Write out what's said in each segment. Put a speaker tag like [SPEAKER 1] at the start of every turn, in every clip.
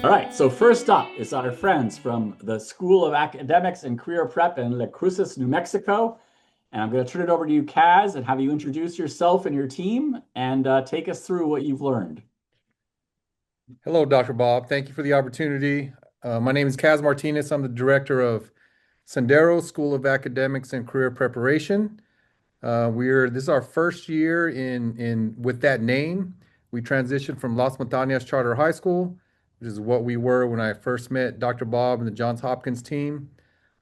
[SPEAKER 1] All right, so first up is our friends from the School of Academics and Career Prep in La Cruces, New Mexico. And I'm going to turn it over to you, Kaz, and have you introduce yourself and your team and take us through what you've learned.
[SPEAKER 2] Hello, Dr. Bob. Thank you for the opportunity. My name is Kaz Martinez. I'm the director of Sendero School of Academics and Career Preparation. This is our first year in with that name. We transitioned from Las Montañas Charter High School, which is what we were when I first met Dr. Bob and the Johns Hopkins team.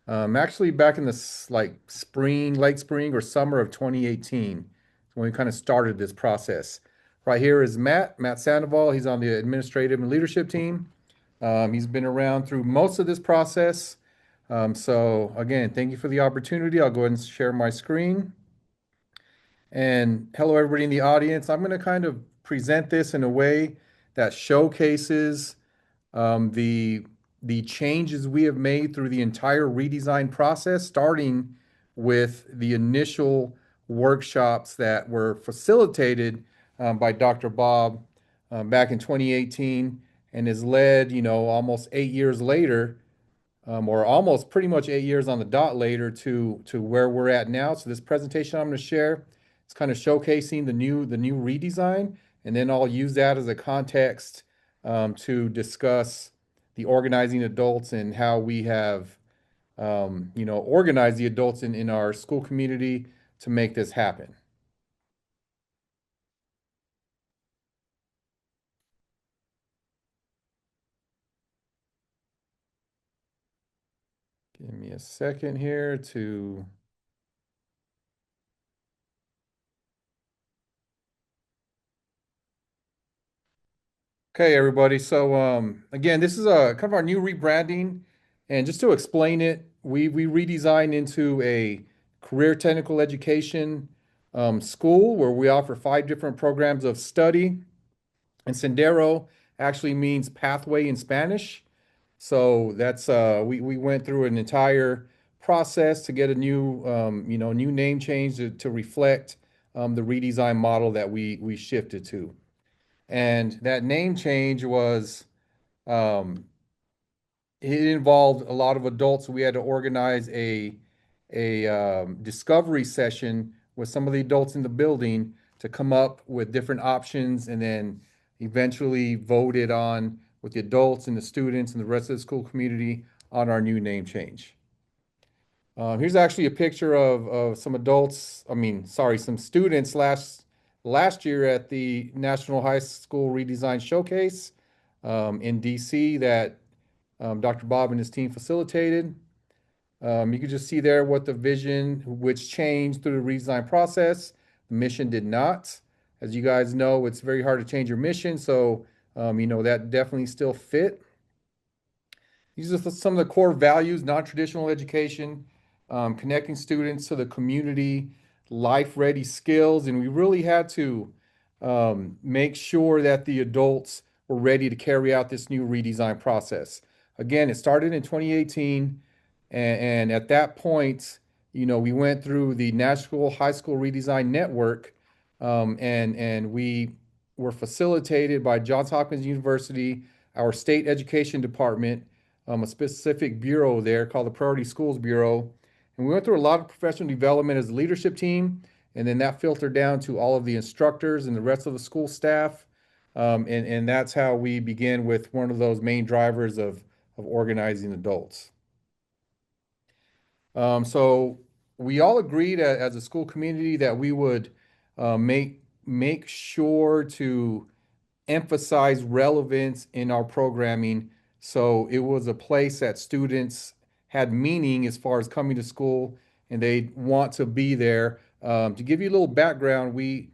[SPEAKER 2] Actually, back in the spring, late spring or summer of 2018, when we kind of started this process. Right here is Matt Sandoval. He's on the administrative and leadership team. He's been around through most of this process. So again, thank you for the opportunity. I'll go ahead and share my screen. And hello, everybody in the audience. I'm going to kind of present this in a way that showcases the changes we have made through the entire redesign process, starting with the initial workshops that were facilitated by Dr. Bob back in 2018 and has led, almost 8 years later, or almost pretty much 8 years on the dot later to where we're at now. So this presentation I'm going to share is kind of showcasing the new redesign, and then I'll use that as a context to discuss the organizing adults and how we have organized the adults in our school community to make this happen. Give me a second here to Okay, everybody. So again, this is a kind of our new rebranding, and just to explain it, we redesigned into a career technical education school where we offer 5 different programs of study. And Sendero actually means pathway in Spanish. So that's we went through an entire process to get a new name change to reflect the redesign model that we shifted to. And that name change was um, it involved a lot of adults. We had to organize a discovery session with some of the adults in the building to come up with different options, and then eventually voted on with the adults and the students and the rest of the school community on our new name change. Here's actually a picture of some adults, some students last year at the National High School Redesign Showcase in DC that Dr. Bob and his team facilitated. You can just see there what the vision, which changed through the redesign process. The mission did not. As you guys know, it's very hard to change your mission, so that definitely still fit. These are some of the core values: non-traditional education, connecting students to the community, life-ready skills, and we really had to make sure that the adults were ready to carry out this new redesign process. Again, it started in 2018, and at that point, we went through the National High School Redesign Network, and we were facilitated by Johns Hopkins University, our state education department, a specific bureau there called the Priority Schools Bureau. And we went through a lot of professional development as a leadership team, and then that filtered down to all of the instructors and the rest of the school staff. And that's how we begin with one of those main drivers of organizing adults. So we all agreed as a school community that we would make sure to emphasize relevance in our programming. So it was a place that students had meaning as far as coming to school and they want to be there. To give you a little background, we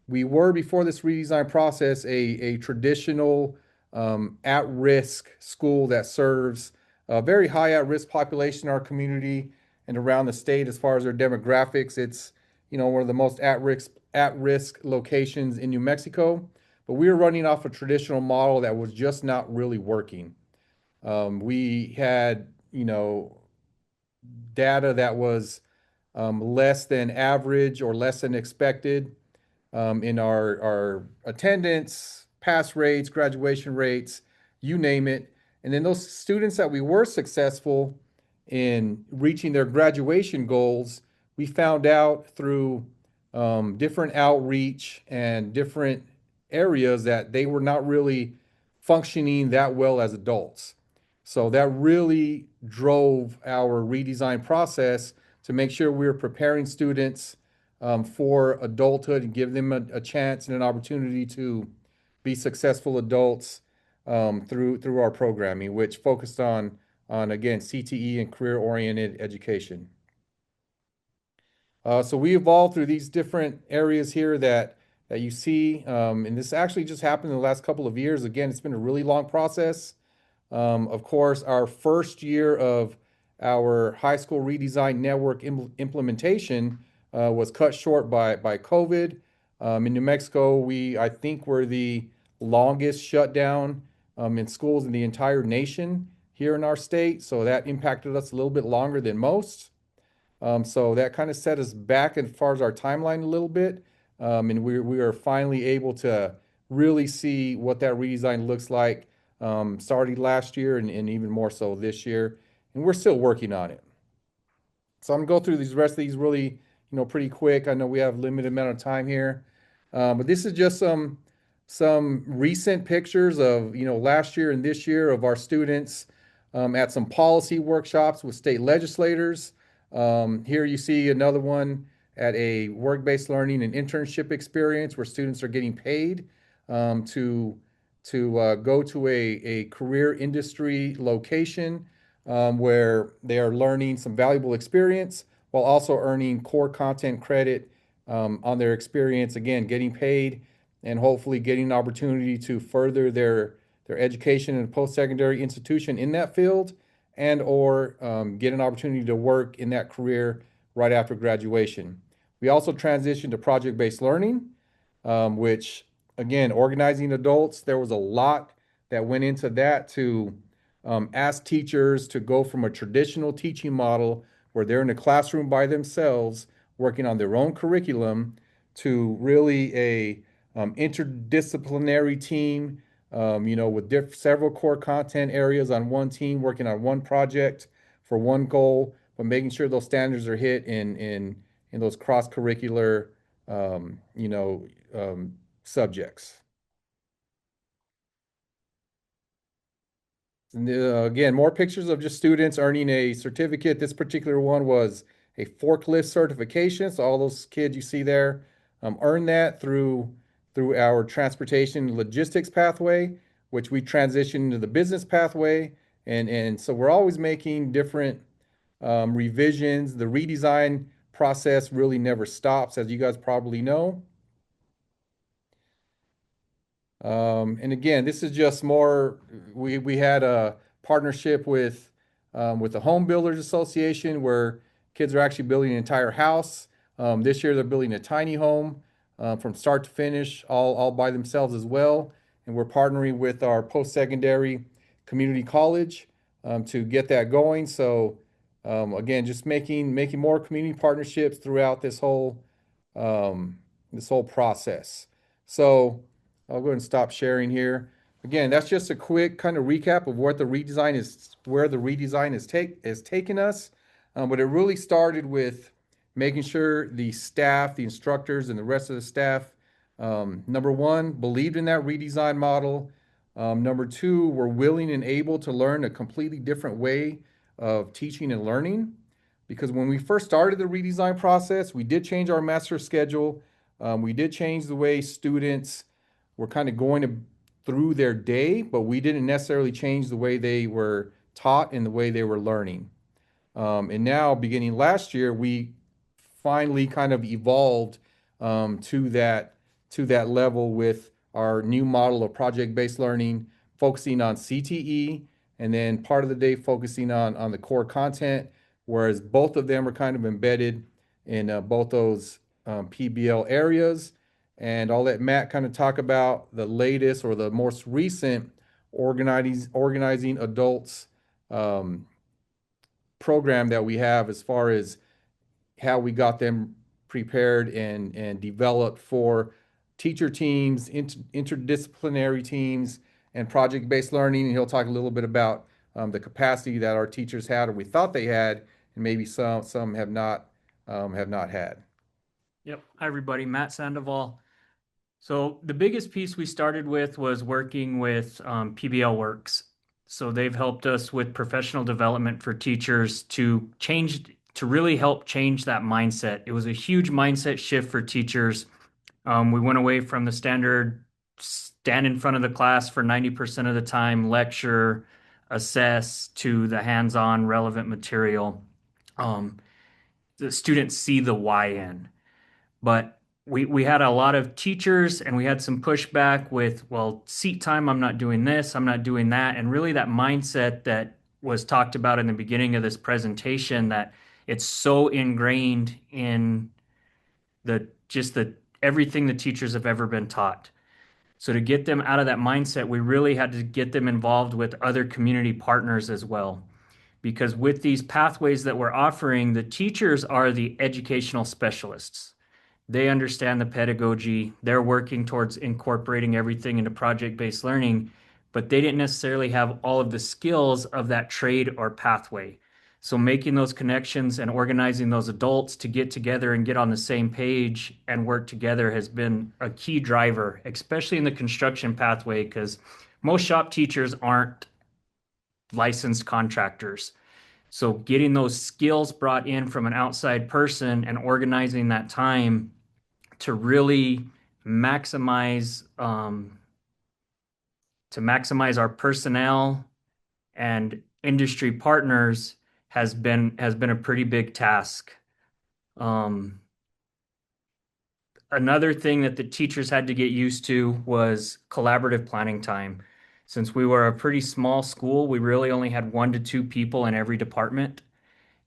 [SPEAKER 2] were before this redesign process a traditional at-risk school that serves a very high at-risk population in our community and around the state as far as their demographics. It's one of the most at-risk locations in New Mexico, but we were running off a traditional model that was just not really working. We had, data that was less than average or less than expected in our attendance, pass rates, graduation rates, you name it. And then those students that we were successful in reaching their graduation goals, we found out through different outreach and different areas that they were not really functioning that well as adults. So that really drove our redesign process to make sure we were preparing students for adulthood and give them a chance and an opportunity to be successful adults through our programming, which focused on again CTE and career-oriented education. So we evolved through these different areas here that you see, and this actually just happened in the last couple of years. Again, it's been a really long process. Of course, our first year of our high school redesign network implementation was cut short by COVID. In New Mexico, I think we're the longest shutdown in schools in the entire nation here in our state. So that impacted us a little bit longer than most. So that kind of set us back as far as our timeline a little bit. And we are finally able to really see what that redesign looks like starting last year and even more so this year. And we're still working on it. So I'm gonna go through these rest of these really, pretty quick. I know we have limited amount of time here, but this is just some recent pictures of last year and this year of our students at some policy workshops with state legislators. Here you see another one at a work-based learning and internship experience where students are getting paid to go to a career industry location where they are learning some valuable experience while also earning core content credit on their experience. Again, getting paid and hopefully getting an opportunity to further their education in a post-secondary institution in that field and or get an opportunity to work in that career right after graduation. We also transitioned to project-based learning, which again, organizing adults, there was a lot that went into that to ask teachers to go from a traditional teaching model where they're in a classroom by themselves working on their own curriculum to really a interdisciplinary team, with several core content areas on one team working on one project for one goal, but making sure those standards are hit in those cross-curricular, subjects. And, again, more pictures of just students earning a certificate. This particular one was a forklift certification. So all those kids you see there earned that through our transportation logistics pathway, which we transitioned into the business pathway. And so we're always making different revisions. The redesign process really never stops, as you guys probably know. And again, this is just more, we had a partnership with the Home Builders Association where kids are actually building an entire house. This year they're building a tiny home from start to finish, all by themselves as well. And we're partnering with our post-secondary community college to get that going. So again, just making more community partnerships throughout this whole process. So I'll go ahead and stop sharing here. Again, that's just a quick kind of recap of where the redesign has taken us. But it really started with making sure the staff, the instructors, and the rest of the staff, number one, believed in that redesign model. Number two, were willing and able to learn a completely different way of teaching and learning. Because when we first started the redesign process, we did change our master schedule. We did change the way students were kind of through their day, but we didn't necessarily change the way they were taught and the way they were learning. And now, beginning last year, we finally kind of evolved to that level with our new model of project-based learning, focusing on CTE, and then part of the day focusing on the core content, whereas both of them are kind of embedded in both those PBL areas. And I'll let Matt kind of talk about the latest or the most recent organizing adults program that we have as far as how we got them prepared and developed for teacher teams, interdisciplinary teams, and project-based learning. And he'll talk a little bit about the capacity that our teachers had, or we thought they had, and maybe some have not had.
[SPEAKER 3] Yep. Hi, everybody. Matt Sandoval. So the biggest piece we started with was working with PBL Works. So they've helped us with professional development for teachers to really help change that mindset. It was a huge mindset shift for teachers. We went away from the standard stand in front of the class for 90% of the time, lecture, assess, to the hands-on relevant material. The students see the why in. But we had a lot of teachers and we had some pushback with, well, seat time, I'm not doing this, I'm not doing that. And really that mindset that was talked about in the beginning of this presentation, that it's so ingrained in the everything the teachers have ever been taught. So to get them out of that mindset, we really had to get them involved with other community partners as well. Because with these pathways that we're offering, the teachers are the educational specialists. They understand the pedagogy. They're working towards incorporating everything into project-based learning, but they didn't necessarily have all of the skills of that trade or pathway. So making those connections and organizing those adults to get together and get on the same page and work together has been a key driver, especially in the construction pathway, because most shop teachers aren't licensed contractors. So getting those skills brought in from an outside person and organizing that time to really maximize our personnel and industry partners has been a pretty big task. Another thing that the teachers had to get used to was collaborative planning time. Since we were a pretty small school, we really only had 1 to 2 people in every department.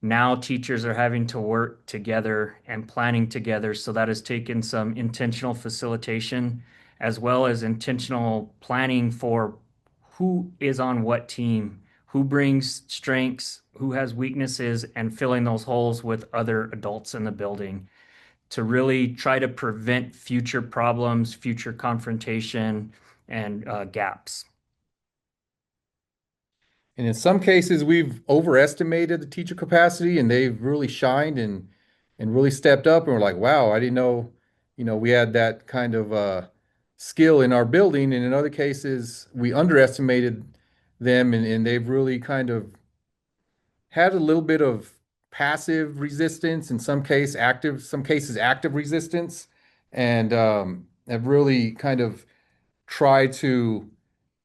[SPEAKER 3] Now teachers are having to work together and planning together. So that has taken some intentional facilitation as well as intentional planning for who is on what team, who brings strengths, who has weaknesses, and filling those holes with other adults in the building to really try to prevent future problems, future confrontation, and gaps.
[SPEAKER 2] And in some cases, we've overestimated the teacher capacity, and they've really shined and really stepped up. And we're like, wow, I didn't know, we had that kind of skill in our building. And in other cases, we underestimated them, and they've really kind of had a little bit of passive resistance, in some cases active resistance, and have really kind of tried to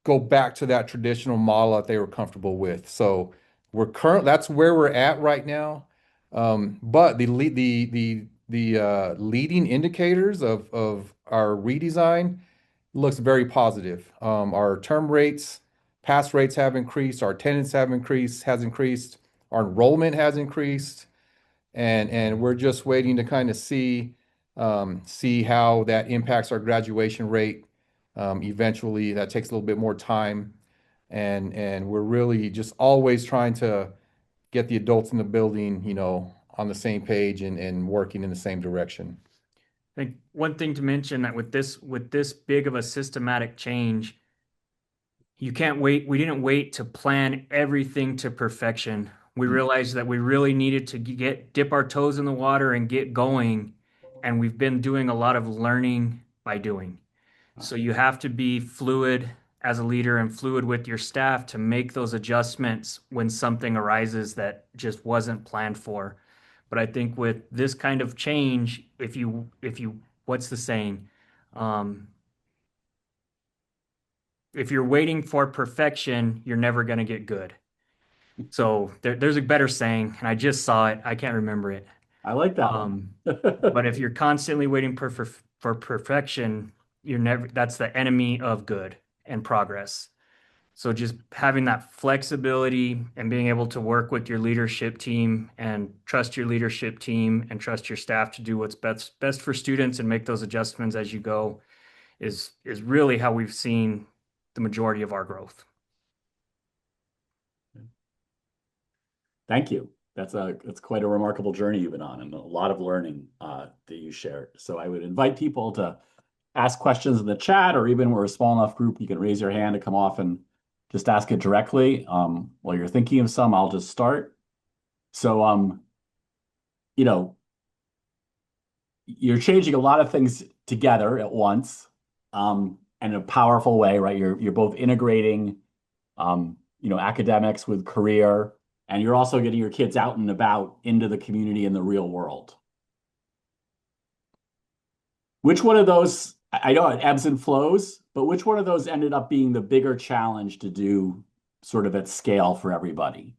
[SPEAKER 2] go back to that traditional model that they were comfortable with. So that's where we're at right now. But the leading indicators of our redesign looks very positive. Our term rates, pass rates have increased, our attendance has increased, our enrollment has increased, and we're just waiting to kind of see how that impacts our graduation rate. Eventually, that takes a little bit more time, and we're really just always trying to get the adults in the building, on the same page and working in the same direction.
[SPEAKER 3] I think one thing to mention that with this big of a systematic change, you can't wait. We didn't wait to plan everything to perfection. We realized that we really needed to dip our toes in the water and get going. And we've been doing a lot of learning by doing. So you have to be fluid as a leader and fluid with your staff to make those adjustments when something arises that just wasn't planned for. But I think with this kind of change, what's the saying? If you're waiting for perfection, you're never going to get good. So there's a better saying, and I just saw it. I can't remember it.
[SPEAKER 1] I like that one.
[SPEAKER 3] But if you're constantly waiting for perfection, that's the enemy of good and progress. So just having that flexibility and being able to work with your leadership team and trust your leadership team and trust your staff to do what's best for students and make those adjustments as you go is really how we've seen the majority of our growth.
[SPEAKER 1] Thank you. It's quite a remarkable journey you've been on and a lot of learning that you shared. So I would invite people to ask questions in the chat, or even we're a small enough group, you can raise your hand to come off and just ask it directly. While you're thinking of some, I'll just start. So, you know, you're changing a lot of things together at once, in a powerful way, right? You're both integrating, academics with career, and you're also getting your kids out and about into the community and the real world. Which one of those, I know it ebbs and flows, but which one of those ended up being the bigger challenge to do sort of at scale for everybody?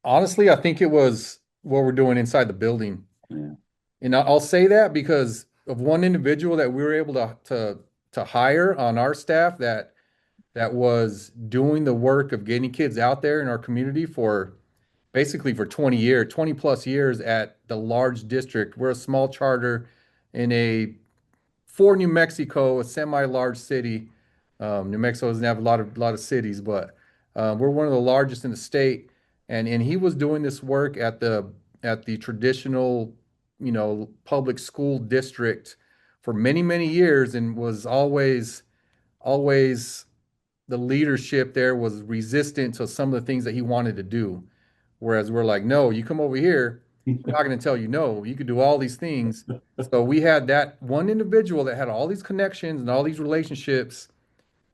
[SPEAKER 2] Honestly, I think it was what we're doing inside the building.
[SPEAKER 1] Yeah.
[SPEAKER 2] And I'll say that because of one individual that we were able to hire on our staff that was doing the work of getting kids out there in our community for basically for 20 years, 20 plus years at the large district. We're a small charter in for New Mexico, a semi-large city. New Mexico doesn't have a lot of cities, but we're one of the largest in the state. And he was doing this work at the traditional, public school district for many, many years, and was always the leadership there was resistant to some of the things that he wanted to do. Whereas we're like, no, you come over here, we're not going to tell you no. You could do all these things. So we had that one individual that had all these connections and all these relationships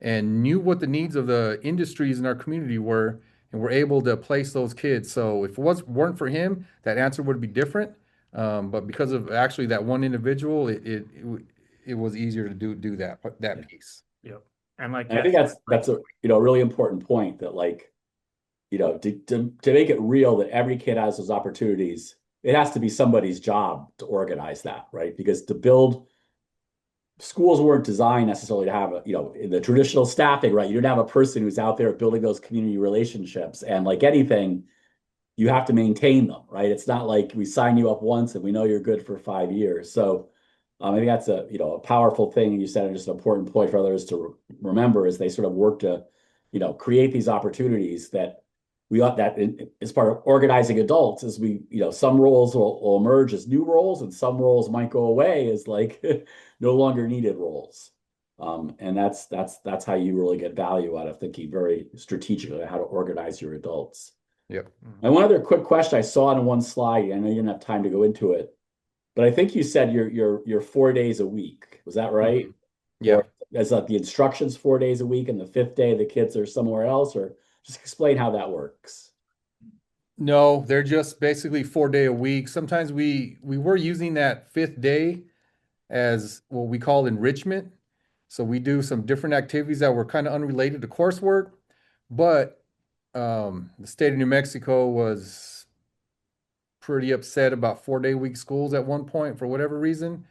[SPEAKER 2] and knew what the needs of the industries in our community were, and were able to place those kids. So if weren't for him, that answer would be different. But because of actually that one individual, it was easier to do that piece.
[SPEAKER 3] Yep. And like
[SPEAKER 1] And I think that's a really important point that, like, to make it real that every kid has those opportunities, it has to be somebody's job to organize that, right? Because to build schools weren't designed necessarily to have in the traditional staffing, right? You didn't have a person who's out there building those community relationships. And like anything, you have to maintain them, right? It's not like we sign you up once and we know you're good for 5 years. So I think that's a powerful thing. And you said just an important point for others to remember as they sort of work to, create these opportunities that we ought that as part of organizing adults as we, some roles will emerge as new roles and some roles might go away as like no longer needed roles. And that's how you really get value out of thinking very strategically how to organize your adults.
[SPEAKER 2] Yep.
[SPEAKER 1] And one other quick question I saw on one slide, I know you didn't have time to go into it, but I think you said you're 4 days a week. Was that right?
[SPEAKER 2] Yeah.
[SPEAKER 1] Or is that the instructions 4 days a week and the fifth day the kids are somewhere else? Or just explain how that works.
[SPEAKER 2] No, they're just basically 4 day a week. Sometimes we were using that fifth day as what we call enrichment. So we do some different activities that were kind of unrelated to coursework, but the state of New Mexico was pretty upset about 4 day week schools at one point for whatever reason.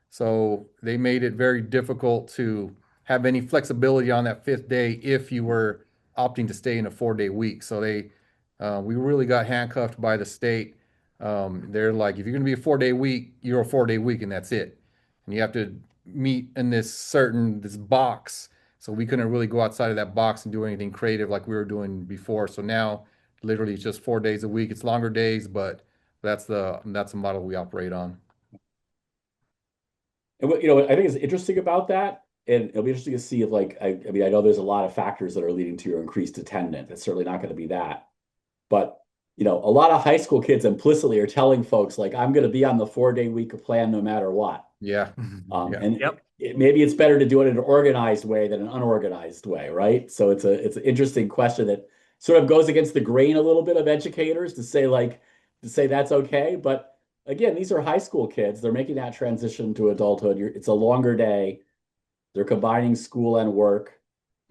[SPEAKER 2] So they made it very difficult to have any flexibility on that fifth day if you were opting to stay in a 4 day week. So we really got handcuffed by the state. They're like, if you're going to be a 4 day week, you're a 4 day week and that's it. And you have to meet in this box. So we couldn't really go outside of that box and do anything creative like we were doing before. So now literally it's just 4 days a week. It's longer days, but that's the model we operate on.
[SPEAKER 1] And what I think is interesting about that, and it'll be interesting to see if, like, I mean, I know there's a lot of factors that are leading to your increased attendance. It's certainly not going to be that, but a lot of high school kids implicitly are telling folks like, I'm going to be on the 4 day week plan no matter what.
[SPEAKER 2] Yeah.
[SPEAKER 3] Mm-hmm.
[SPEAKER 1] And
[SPEAKER 3] Yep.
[SPEAKER 1] maybe it's better to do it in an organized way than an unorganized way, right? So it's an interesting question that sort of goes against the grain a little bit of educators to say that's okay, but again, these are high school kids. They're making that transition to adulthood. It's a longer day. They're combining school and work.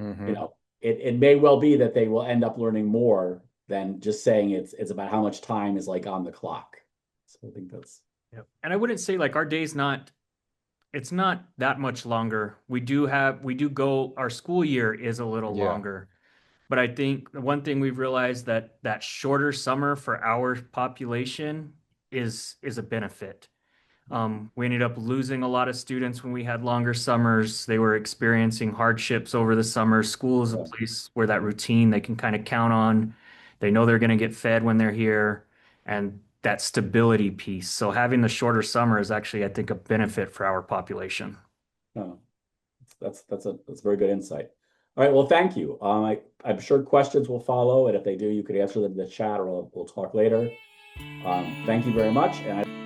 [SPEAKER 2] Mhm.
[SPEAKER 1] It may well be that they will end up learning more than just saying it's about how much time is like on the clock. So I think that's.
[SPEAKER 3] Yep. And I wouldn't say like our it's not that much longer. We do go, our school year is a little
[SPEAKER 2] Yeah.
[SPEAKER 3] longer. But I think the one thing we've realized that shorter summer for our population is a benefit. We ended up losing a lot of students when we had longer summers. They were experiencing hardships over the summer. School is a
[SPEAKER 1] Yeah.
[SPEAKER 3] place where that routine they can kind of count on. They know they're going to get fed when they're here, and that stability piece. So having the shorter summer is actually, I think, a benefit for our population.
[SPEAKER 1] Oh, that's very good insight. All right, well, thank you. I'm sure questions will follow, and if they do, you could answer them in the chat, or we'll talk later. Thank you very much, and